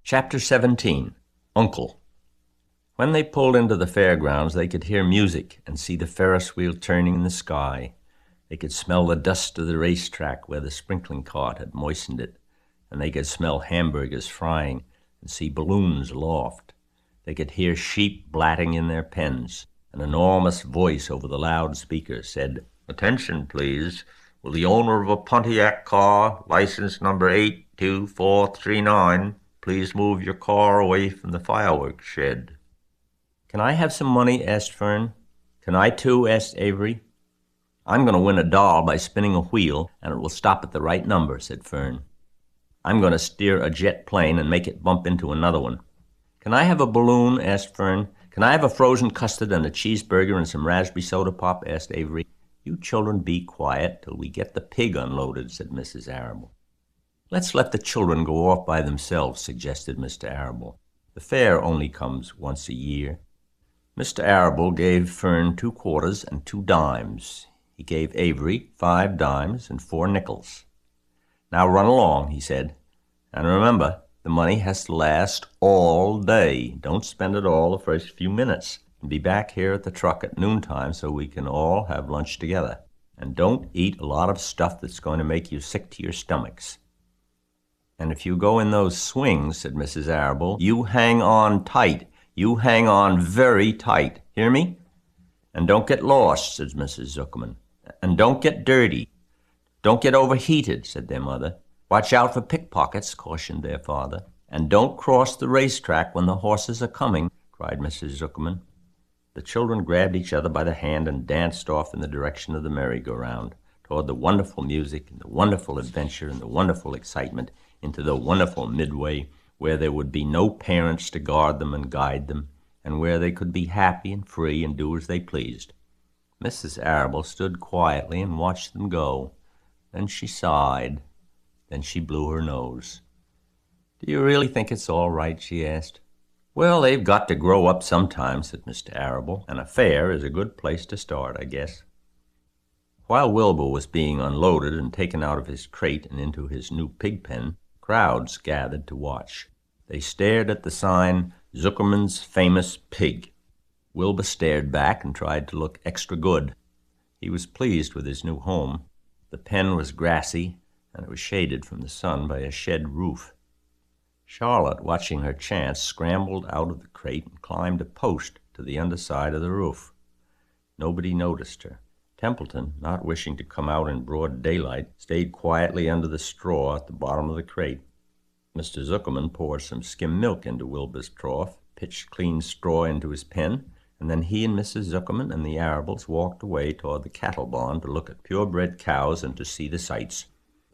Chapter 17. Uncle. When they pulled into the fairgrounds, they could hear music and see the Ferris wheel turning in the sky. They could smell the dust of the racetrack where the sprinkling cart had moistened it, and they could smell hamburgers frying and see balloons aloft. They could hear sheep blatting in their pens. An enormous voice over the loudspeaker said, "Attention, please. Will the owner of a Pontiac car, license number 82439, please move your car away from the fireworks shed?" "Can I have some money?" asked Fern. "Can I too?" asked Avery. "I'm going to win a doll by spinning a wheel, and it will stop at the right number," said Fern. "I'm going to steer a jet plane and make it bump into another one." "Can I have a balloon?" asked Fern. "Can I have a frozen custard and a cheeseburger and some raspberry soda pop?" asked Avery. "You children be quiet till we get the pig unloaded," said Mrs. Arable. "Let's let the children go off by themselves," suggested Mr. Arable. "The fair only comes once a year." Mr. Arable gave Fern 2 quarters and 2 dimes. He gave Avery 5 dimes and 4 nickels. "Now run along," he said. "And remember, the money has to last all day. Don't spend it all the first few minutes. And be back here at the truck at noontime so we can all have lunch together. And don't eat a lot of stuff that's going to make you sick to your stomachs. And if you go in those swings," said Mrs. Arable, "you hang on tight. You hang on very tight. Hear me? And don't get lost," said Mrs. Zuckerman. "And don't get dirty. Don't get overheated," said their mother. "Watch out for pickpockets," cautioned their father. "And don't cross the racetrack when the horses are coming," cried Mrs. Zuckerman. The children grabbed each other by the hand and danced off in the direction of the merry-go-round, toward the wonderful music and the wonderful adventure and the wonderful excitement, into the wonderful midway, where there would be no parents to guard them and guide them, and where they could be happy and free and do as they pleased. Mrs. Arable stood quietly and watched them go. Then she sighed. Then she blew her nose. "Do you really think it's all right?" she asked. "Well, they've got to grow up sometime," said Mr. Arable, "and a fair is a good place to start, I guess." While Wilbur was being unloaded and taken out of his crate and into his new pig pen, crowds gathered to watch. They stared at the sign, "Zuckerman's Famous Pig." Wilbur stared back and tried to look extra good. He was pleased with his new home. The pen was grassy, and it was shaded from the sun by a shed roof. Charlotte, watching her chance, scrambled out of the crate and climbed a post to the underside of the roof. Nobody noticed her. Templeton, not wishing to come out in broad daylight, stayed quietly under the straw at the bottom of the crate. Mr. Zuckerman poured some skim milk into Wilbur's trough, pitched clean straw into his pen, and then he and Mrs. Zuckerman and the Arables walked away toward the cattle barn to look at purebred cows and to see the sights.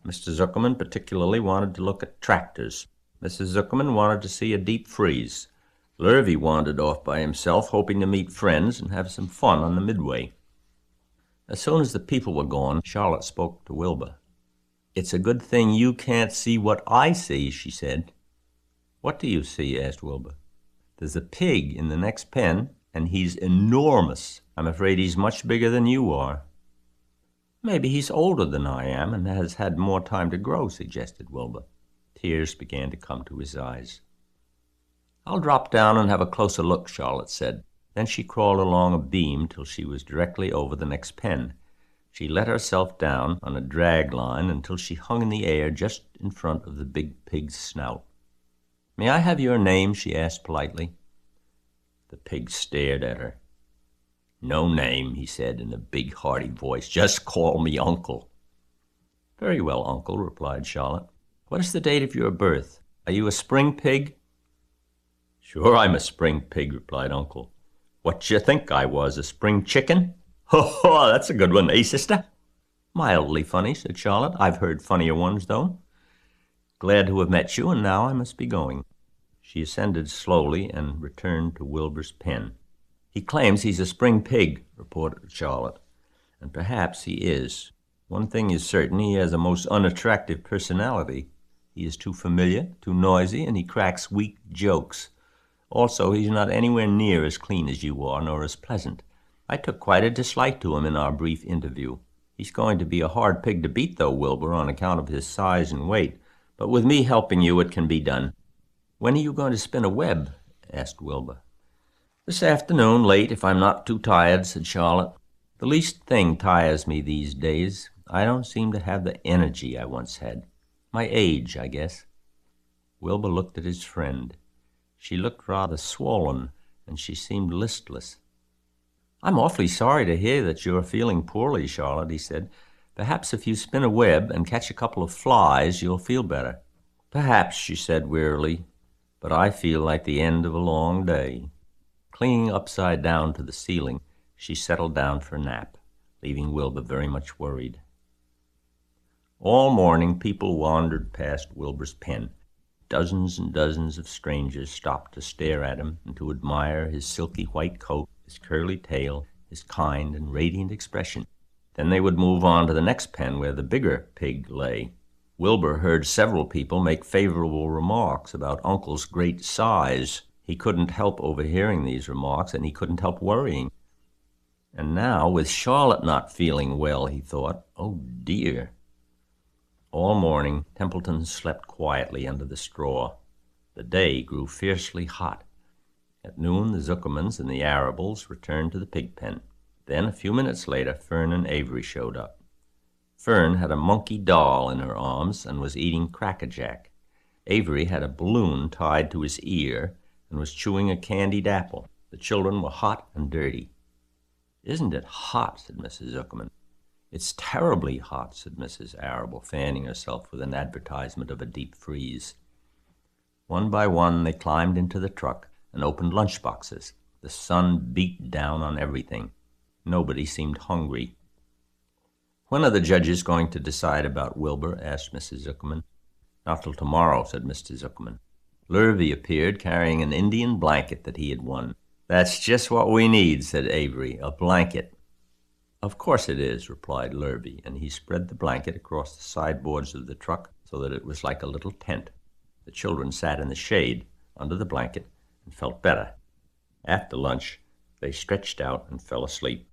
Mr. Zuckerman particularly wanted to look at tractors. Mrs. Zuckerman wanted to see a deep freeze. Lurvy wandered off by himself, hoping to meet friends and have some fun on the midway. As soon as the people were gone, Charlotte spoke to Wilbur. "It's a good thing you can't see what I see," she said. "What do you see?" asked Wilbur. "There's a pig in the next pen, and he's enormous. I'm afraid he's much bigger than you are." "Maybe he's older than I am and has had more time to grow," suggested Wilbur. Tears began to come to his eyes. "I'll drop down and have a closer look," Charlotte said. Then she crawled along a beam till she was directly over the next pen. She let herself down on a drag line until she hung in the air just in front of the big pig's snout. "May I have your name?" she asked politely. The pig stared at her. "No name," he said in a big, hearty voice. "Just call me Uncle." "Very well, Uncle," replied Charlotte. "What is the date of your birth? Are you a spring pig?" "Sure I'm a spring pig," replied Uncle. "What d'you think I was, a spring chicken?" "Ho, ho, that's a good one, eh, sister?" "Mildly funny," said Charlotte. "I've heard funnier ones, though. Glad to have met you, and now I must be going." She ascended slowly and returned to Wilbur's pen. "He claims he's a spring pig," reported Charlotte, "and perhaps he is. One thing is certain, he has a most unattractive personality. He is too familiar, too noisy, and he cracks weak jokes. Also, he's not anywhere near as clean as you are, nor as pleasant. I took quite a dislike to him in our brief interview. He's going to be a hard pig to beat, though, Wilbur, on account of his size and weight, but with me helping you, it can be done." When are you going to spin a web? Asked Wilbur. This afternoon, late, if I'm not too tired, said Charlotte. The least thing tires me these days. I don't seem to have the energy I once had. My age, I guess. Wilbur looked at his friend. She looked rather swollen, and she seemed listless. I'm awfully sorry to hear that you're feeling poorly, Charlotte, he said. Perhaps if you spin a web and catch a couple of flies, you'll feel better. Perhaps, she said wearily, but I feel like the end of a long day. Clinging upside down to the ceiling, she settled down for a nap, leaving Wilbur very much worried. All morning people wandered past Wilbur's pen. Dozens and dozens of strangers stopped to stare at him and to admire his silky white coat, his curly tail, his kind and radiant expression. Then they would move on to the next pen where the bigger pig lay. Wilbur heard several people make favorable remarks about Uncle's great size. He couldn't help overhearing these remarks, and he couldn't help worrying. And now, with Charlotte not feeling well, he thought, oh dear. All morning, Templeton slept quietly under the straw. The day grew fiercely hot. At noon, the Zuckermans and the Arables returned to the pig pen. Then, a few minutes later, Fern and Avery showed up. Fern had a monkey doll in her arms and was eating crackerjack. Avery had a balloon tied to his ear and was chewing a candied apple. The children were hot and dirty. Isn't it hot? Said Mrs. Zuckerman. It's terribly hot, said Mrs. Arable, fanning herself with an advertisement of a deep freeze. One by one they climbed into the truck and opened lunch boxes. The sun beat down on everything. Nobody seemed hungry. When are the judges going to decide about Wilbur? Asked Mrs. Zuckerman. Not till tomorrow, said Mr. Zuckerman. Lurvy appeared carrying an Indian blanket that he had won. That's just what we need, said Avery, a blanket. Of course it is, replied Lurvy, and he spread the blanket across the sideboards of the truck so that it was like a little tent. The children sat in the shade under the blanket and felt better. After lunch, they stretched out and fell asleep.